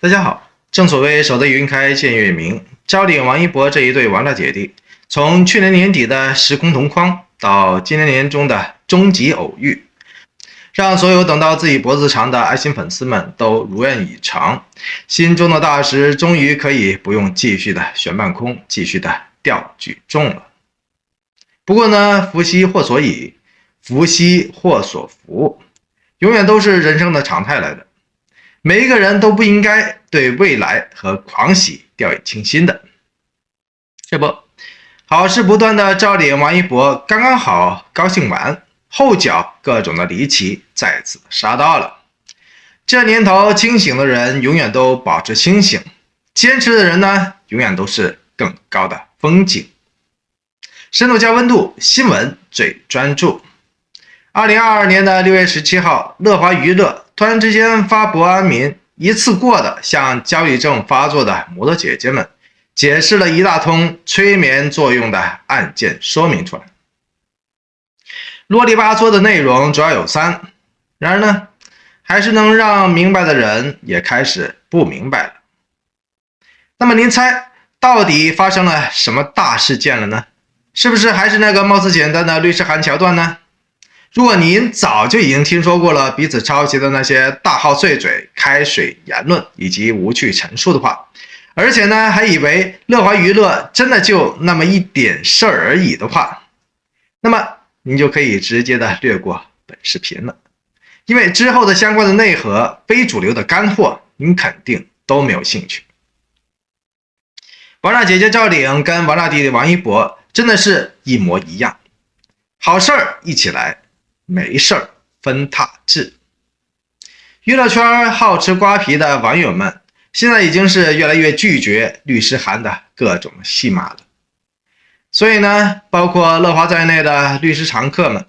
大家好，正所谓守得云开见月明，赵丽颖、王一博这一对王大姐弟，从去年年底的时空同框到今年年中的终极偶遇，让所有等到自己脖子长的爱心粉丝们都如愿以偿，心中的大石终于可以不用继续的悬半空，继续的吊举重了。不过呢，福兮祸所倚，福兮祸所伏，永远都是人生的常态来的。每一个人都不应该对未来和狂喜掉以轻心的。这不，好事不断的赵丽颖、王一博刚刚好高兴完，后脚各种的离奇再次杀到了。这年头，清醒的人永远都保持清醒，坚持的人呢，永远都是更高的风景。深度加温度，新闻最专注。2022年的6月17号，乐华娱乐突然之间发博安民，一次过的向焦虑症发作的摩托姐姐们解释了一大通催眠作用的案件说明出来。啰里吧嗦的内容主要有3，然而呢，还是能让明白的人也开始不明白了。那么您猜，到底发生了什么大事件了呢？是不是还是那个貌似简单的律师函桥段呢？如果您早就已经听说过了彼此抄袭的那些大号碎嘴、开水言论以及无趣陈述的话，而且呢还以为乐华娱乐真的就那么一点事儿而已的话，那么您就可以直接的略过本视频了，因为之后的相关的内核、非主流的干货，您肯定都没有兴趣。王大姐姐赵丽颖跟王大弟弟王一博真的是一模一样，好事儿一起来，没事儿分塔制。娱乐圈好吃瓜皮的网友们现在已经是越来越拒绝律师函的各种戏码了，所以呢，包括乐华在内的律师常客们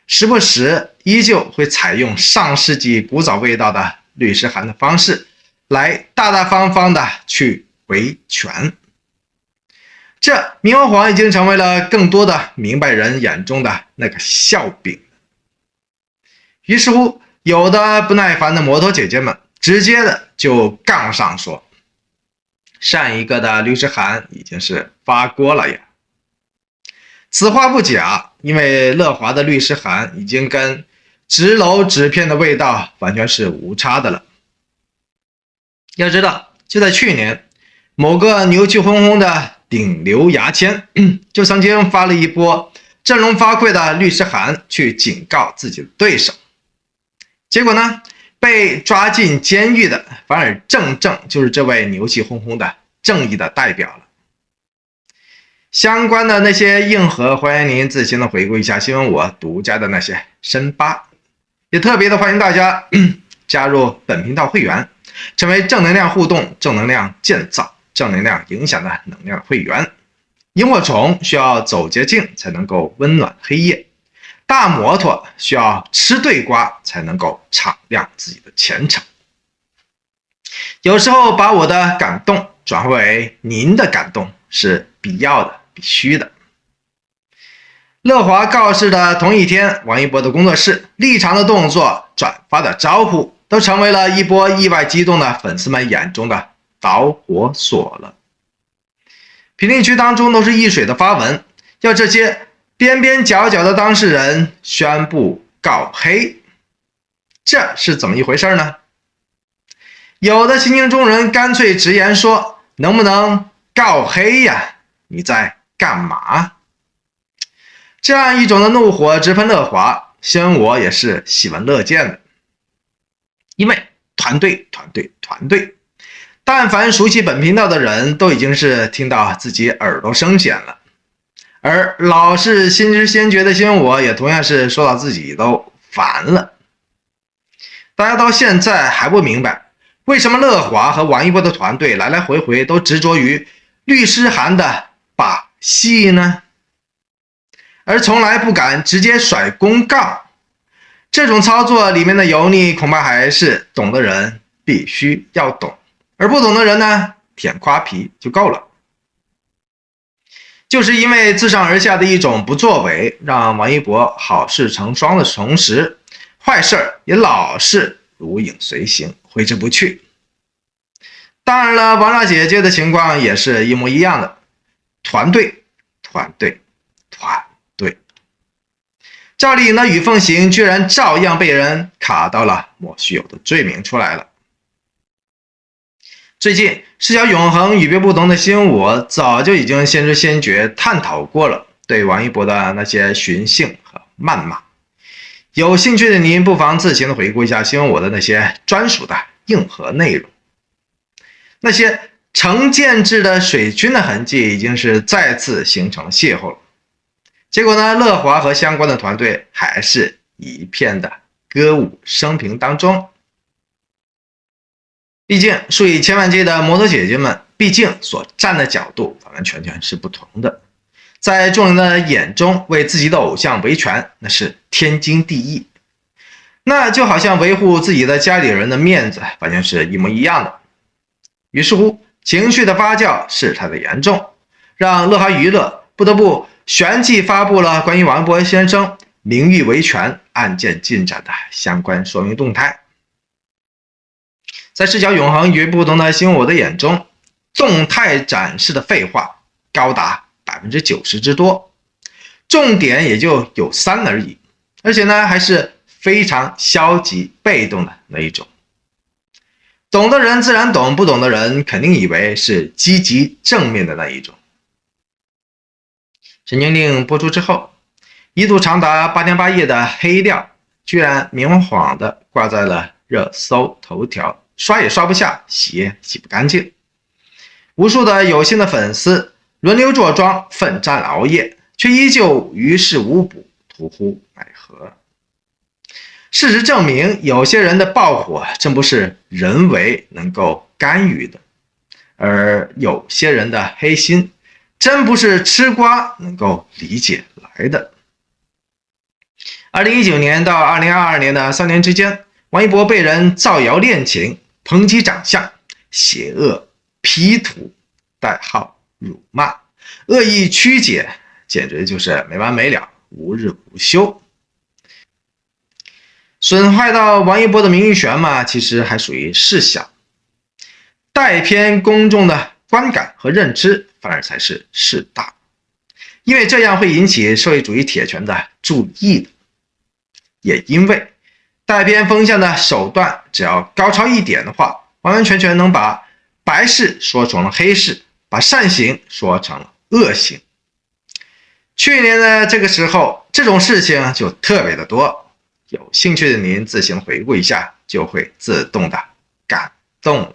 时不时依旧会采用上世纪古早味道的律师函的方式来大大方方的去维权。这明晃晃已经成为了更多的明白人眼中的那个笑柄。于是乎，有的不耐烦的摩托姐姐们直接的就杠上说，上一个的律师函已经是发过了呀。此话不假，因为乐华的律师函已经跟纸篓纸片的味道完全是无差的了。要知道，就在去年，某个牛气哄哄的顶流牙签就曾经发了一波振聋发聩的律师函去警告自己的对手，结果呢，被抓进监狱的反而正就是这位牛气哄哄的正义的代表了。相关的那些硬核，欢迎您自行的回顾一下新闻我独家的那些深扒，也特别的欢迎大家加入本频道会员，成为正能量互动、正能量建造、正能量影响的能量会员。萤火虫需要走捷径才能够温暖黑夜，大摩托需要吃对瓜才能够敞亮自己的前程。有时候把我的感动转化为您的感动是必要的、必须的。乐华告示的同一天，王一博的工作室立场的动作、转发的招呼，都成为了一波意外激动的粉丝们眼中的导火索了。评论区当中都是一水的发文，要这些边边角角的当事人宣布告黑，这是怎么一回事呢？有的心情中人干脆直言说，能不能告黑呀？你在干嘛？这样一种的怒火直喷乐华，新闻我也是喜闻乐见的。因为团队，但凡熟悉本频道的人都已经是听到自己耳朵生茧了，而老是心知先觉的新闻我也同样是说到自己都烦了。大家到现在还不明白，为什么乐华和王一博的团队来来回回都执着于律师函的把戏呢？而从来不敢直接甩公告，这种操作里面的油腻，恐怕还是懂的人必须要懂，而不懂的人呢，舔夸皮就够了。就是因为自上而下的一种不作为，让王一博好事成双的同时，坏事也老是如影随形，挥之不去。当然了，王大姐姐的情况也是一模一样的，团队，团队，团队。赵丽颖的与凤行居然照样被人卡到了莫须有的罪名出来了。最近，视角永恒与别不同的新我早就已经先知先觉探讨过了对王一博的那些寻衅和谩骂。有兴趣的您不妨自行的回顾一下新闻我的那些专属的硬核内容。那些成建制的水军的痕迹已经是再次形成了邂逅了。结果呢，乐华和相关的团队还是一片的歌舞升平当中。毕竟数以千万计的摩托姐姐们，毕竟所站的角度完完全全是不同的。在众人的眼中，为自己的偶像维权那是天经地义，那就好像维护自己的家里人的面子，完全是一模一样的。于是乎，情绪的发酵事态的严重，让乐华娱乐不得不旋即发布了关于王一博先生名誉维权案件进展的相关说明动态。在视角永恒与不同的新我的眼中，动态展示的废话高达90%之多，重点也就有3而已，而且呢还是非常消极被动的那一种。懂的人自然懂，不懂的人肯定以为是积极正面的那一种。神经令播出之后，一度长达8天8夜的黑料居然明晃地挂在了热搜头条，刷也刷不下，洗也洗不干净。无数的有心的粉丝轮流坐庄，奋战熬夜，却依旧于事无补，徒呼奈何。事实证明，有些人的爆火真不是人为能够干预的，而有些人的黑心真不是吃瓜能够理解来的。2019年到2022年的3年之间，王一博被人造谣恋情、抨击长相、邪恶 P 图、代号辱骂、恶意曲解，简直就是没完没了，无日无休。损坏到王一博的名誉权嘛，其实还属于事小，带偏公众的观感和认知反而才是事大，因为这样会引起社会主义铁拳的注意的。也因为带偏风向的手段只要高超一点的话，完完全全能把白事说成了黑事，把善行说成了恶行。去年的这个时候，这种事情就特别的多，有兴趣的您自行回顾一下，就会自动的感动了。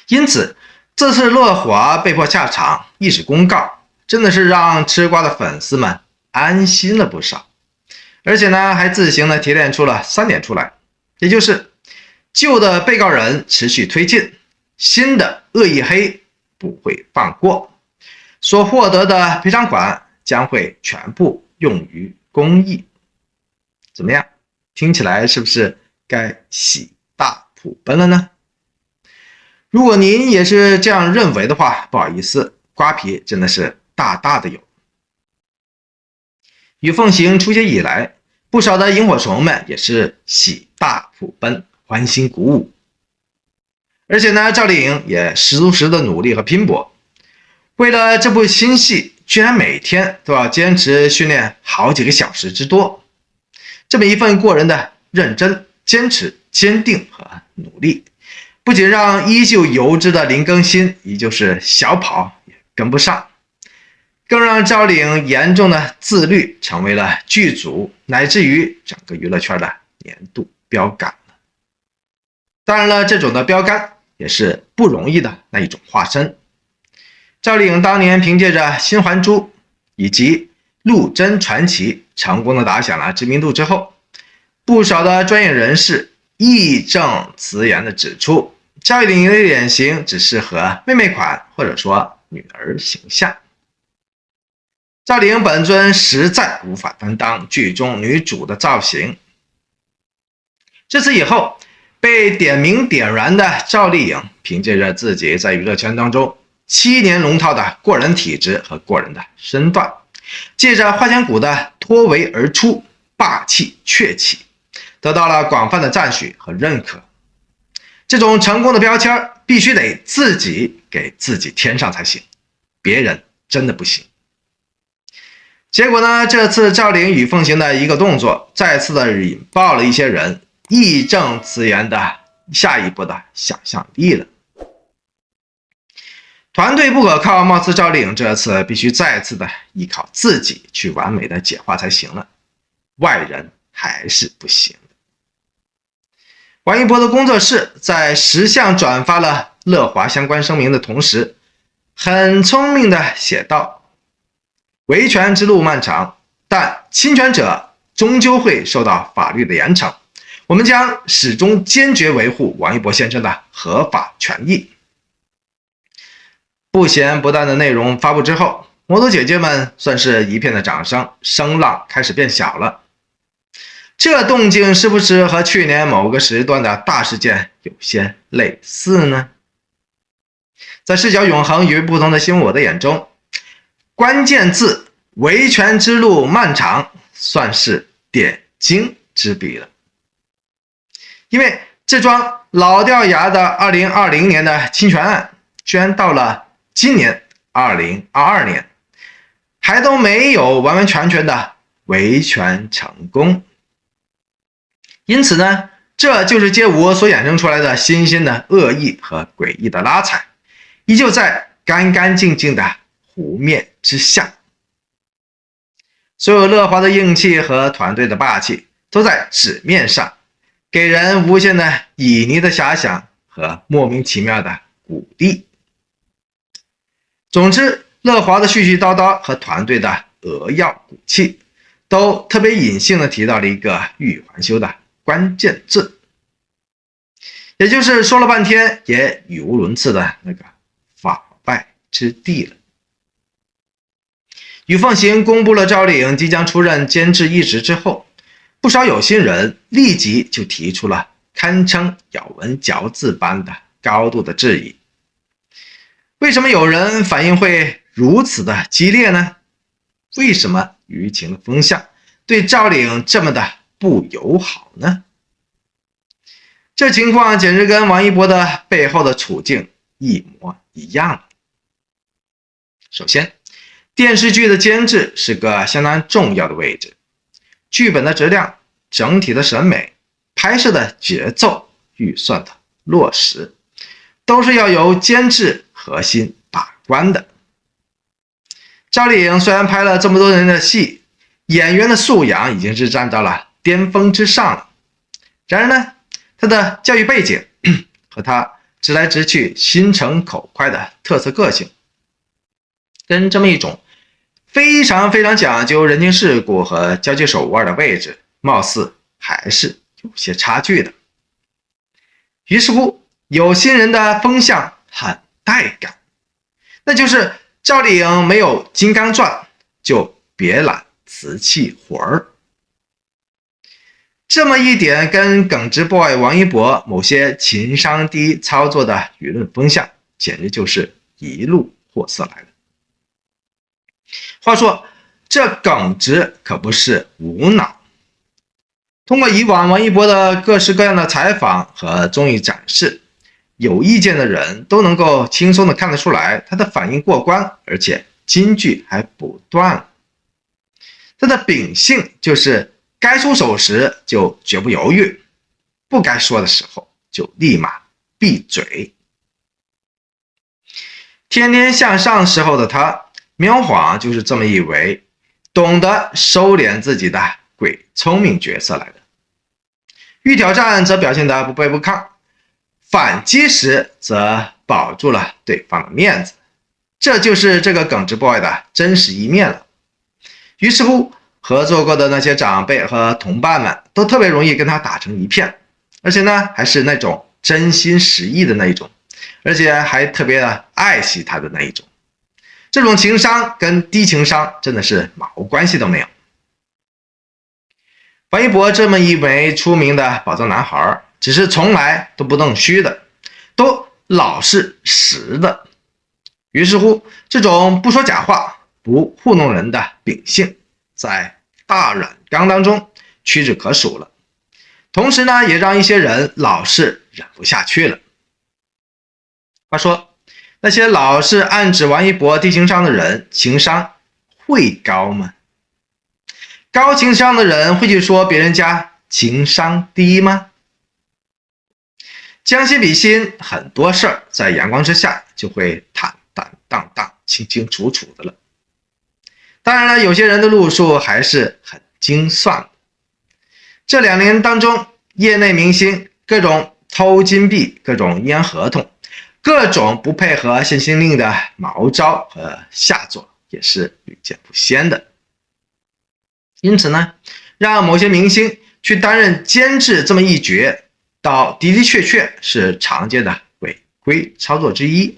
因此，这次乐华被迫下场，一纸公告，真的是让吃瓜的粉丝们安心了不少。而且呢，还自行的提炼出了3点出来，也就是旧的被告人持续推进，新的恶意黑不会放过，所获得的赔偿款将会全部用于公益。怎么样？听起来是不是该喜大普奔了呢？如果您也是这样认为的话，不好意思，瓜皮真的是大大的有。与凤行出街以来，不少的萤火虫们也是喜大普奔，欢欣鼓舞。而且呢，赵丽颖也时的努力和拼搏，为了这部新戏，居然每天都要坚持训练好几个小时之多。这么一份过人的认真、坚持、坚定和努力，不仅让依旧油脂的林更新依旧是小跑也跟不上，更让赵丽颖严重的自律成为了剧组乃至于整个娱乐圈的年度标杆了。当然了，这种的标杆也是不容易的那一种化身。赵丽颖当年凭借着《新还珠》以及《陆贞传奇》成功的打响了知名度之后，不少的专业人士义正辞严的指出，赵丽颖的脸型只适合妹妹款或者说女儿形象。赵丽颖本尊实在无法担当剧中女主的造型。自此以后，被点名点燃的赵丽颖凭借着自己在娱乐圈当中7年龙套的过人体质和过人的身段，借着花千骨的脱围而出，霸气鹊起，得到了广泛的赞许和认可。这种成功的标签必须得自己给自己添上才行，别人真的不行。结果呢，这次赵丽颖与奉行的一个动作，再次的引爆了一些人义正辞严的下一步的想象力了。团队不可靠，貌似赵丽颖这次必须再次的依靠自己去完美的简化才行了，外人还是不行的。王一博的工作室在10项转发了乐华相关声明的同时，很聪明的写道：维权之路漫长，但侵权者终究会受到法律的严惩，我们将始终坚决维护王一博先生的合法权益。不咸不淡的内容发布之后，摩托姐姐们算是一片的掌声，声浪开始变小了。这动静是不是和去年某个时段的大事件有些类似呢？在视角永恒与不同的新闻我的眼中，关键字维权之路漫长算是点睛之笔了。因为这桩老掉牙的2020年的侵权案，居然到了今年2022年还都没有完完全全的维权成功。因此呢，这就是街舞所衍生出来的新兴的恶意和诡异的拉踩，依旧在干干净净的湖面之下。所有乐华的硬气和团队的霸气都在纸面上，给人无限的旖旎的遐想和莫名其妙的鼓励。总之，乐华的絮絮叨叨和团队的扼要鼓气，都特别隐性的提到了一个欲还休的关键字，也就是说了半天也语无伦次的那个法外之地了。与凤行公布了赵丽颖即将出任监制一职之后，不少有心人立即就提出了堪称咬文嚼字般的高度的质疑。为什么有人反应会如此的激烈呢？为什么舆情的风向对赵丽颖这么的不友好呢？这情况简直跟王一博的背后的处境一模一样。首先，电视剧的监制是个相当重要的位置，剧本的质量、整体的审美、拍摄的节奏、预算的落实，都是要由监制核心把关的。赵丽颖虽然拍了这么多人的戏，演员的素养已经是站到了巅峰之上了，然而呢，她的教育背景和她直来直去、心诚口快的特色个性，跟这么一种非常讲究人情世故和交际手腕的位置，貌似还是有些差距的。于是乎，有心人的风向很带感，那就是赵丽颖没有金刚钻，就别揽瓷器活儿。这么一点跟耿直 boy 王一博某些情商低操作的舆论风向，简直就是一路货色来的。话说，这耿直可不是无脑。通过以往王一博的各式各样的采访和综艺展示，有意见的人都能够轻松的看得出来，他的反应过关，而且金句还不断。他的秉性就是该出手时就绝不犹豫，不该说的时候就立马闭嘴。天天向上时候的他，苗晃就是这么一位懂得收敛自己的鬼聪明角色来的。遇挑战则表现得不卑不亢，反击时则保住了对方的面子，这就是这个耿直 boy 的真实一面了。于是乎，合作过的那些长辈和同伴们都特别容易跟他打成一片，而且呢，还是那种真心实意的那一种，而且还特别的爱惜他的那一种。这种情商跟低情商真的是毛关系都没有。王一博这么一枚出名的宝藏男孩，只是从来都不弄虚的，都老是实的。于是乎，这种不说假话、不糊弄人的秉性，在大染缸当中屈指可数了。同时呢，也让一些人老是忍不下去了。话说，那些老是暗指王一博低情商的人，情商会高吗？高情商的人会去说别人家情商低吗？将心比心，很多事儿在阳光之下就会坦坦荡荡、清清楚楚的了。当然了，有些人的路数还是很精算的。这2年当中，业内明星各种偷金币、各种阴阳合同、各种不配合限薪令的毛招和下作也是屡见不鲜的。因此呢，让某些明星去担任监制这么一角，倒的的确确是常见的违规操作之一。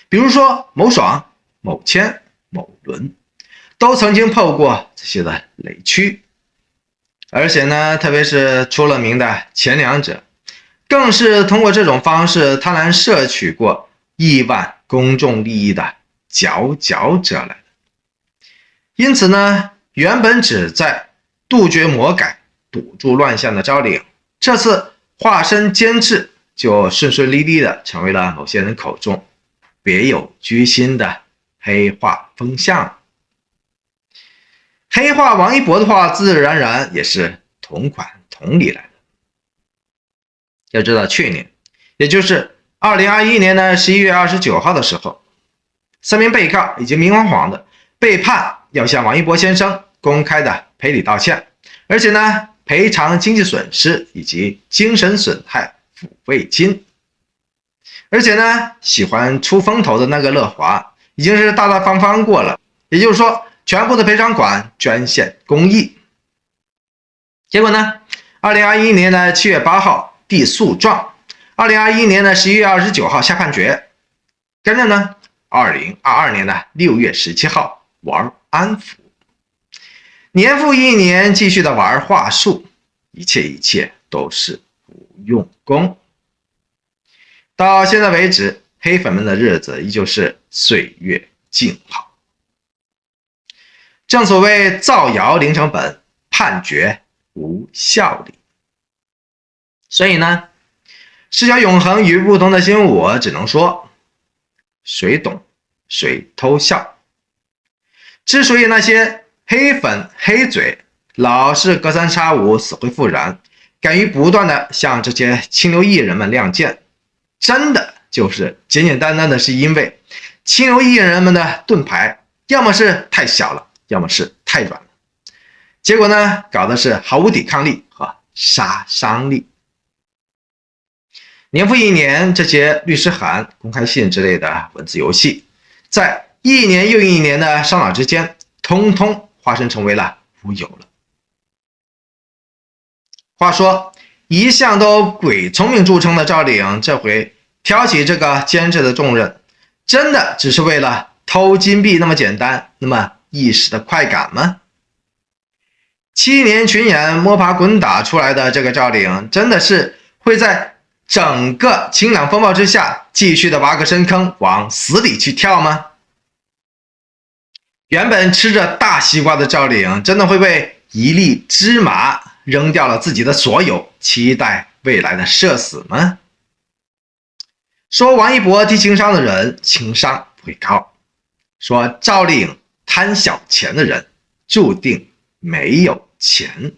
比如说某爽、某谦、某伦都曾经碰过这些的雷区。而且呢，特别是出了名的前2者，更是通过这种方式贪婪摄取过亿万公众利益的佼佼者来的。因此呢，原本只在杜绝魔改、堵住乱象的赵丽颖，这次化身监制，就顺顺利利的成为了某些人口中别有居心的黑化风向。黑化王一博的话，自然而然也是同款同理来的。要知道，去年，也就是2021年的11月29号的时候，3名被告已经明晃晃的被判要向王一博先生公开的赔礼道歉，而且呢，赔偿经济损失以及精神损害抚慰金。而且呢，喜欢出风头的那个乐华已经是大大方方过了，也就是说，全部的赔偿款捐献公益。结果呢，2021年的7月8号递诉状，2021年的11月29号下判决，跟着呢，2022年的6月17号玩安抚，年复一年继续的玩话术，一切都是不用功。到现在为止，黑粉们的日子依旧是岁月静好。正所谓造谣零成本，判决无效力。所以呢，视角永恒与不同的心，我只能说，谁懂谁偷笑。之所以那些黑粉黑嘴老是隔三差五死灰复燃，敢于不断的向这些清流艺人们亮剑，真的就是简简单单的是因为清流艺人们的盾牌要么是太小了，要么是太软了，结果呢，搞的是毫无抵抗力和杀伤力。年复一年，这些律师函、公开信之类的文字游戏，在一年又一年的烧脑之间，通通化身成为了乌有了。话说，一向都鬼聪明著称的赵丽颖，这回挑起这个监制的重任，真的只是为了偷金币那么简单，那么一时的快感吗？7年群演摸爬滚打出来的这个赵丽颖，真的是会在整个清朗风暴之下继续的挖个深坑往死里去跳吗？原本吃着大西瓜的赵丽颖，真的会被一粒芝麻扔掉了自己的所有，期待未来的社死吗？说王一博低情商的人情商不会高，说赵丽颖贪小钱的人注定没有钱。